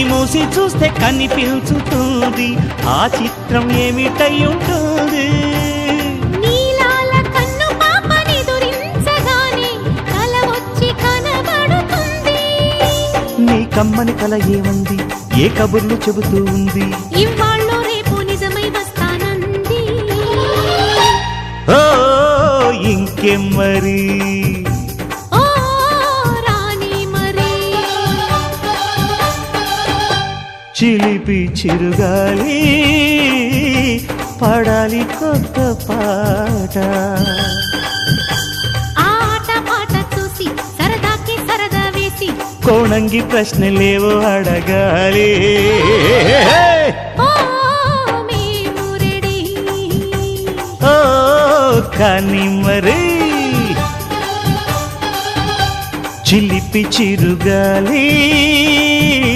మూసి చూస్తే కనిపించుతుంది ఆ చిత్రం ఏమిటై ఉంటుంది నీలాల కన్ను పాపని దురించగానే కల వచ్చి కనబడుతుంది నీ కమ్మని కల ఏమంది ఏ కబుర్లు చెబుతూ ఉంది ఇవాళ్ళో రేపు నిజమై వస్తానంది ఓ ఇంకేం మరి ఓ రాణి మరి చిలిపి చిరుగాలి పాడాలి కొత్త పాట ఆట పాట చూసి సరదాకి సరదా వేసి కోణంగి ప్రశ్నలేవో అడగాలి ఓ మేము రెడీ ఓ కానీ మరి చిలిపి చిరుగాలి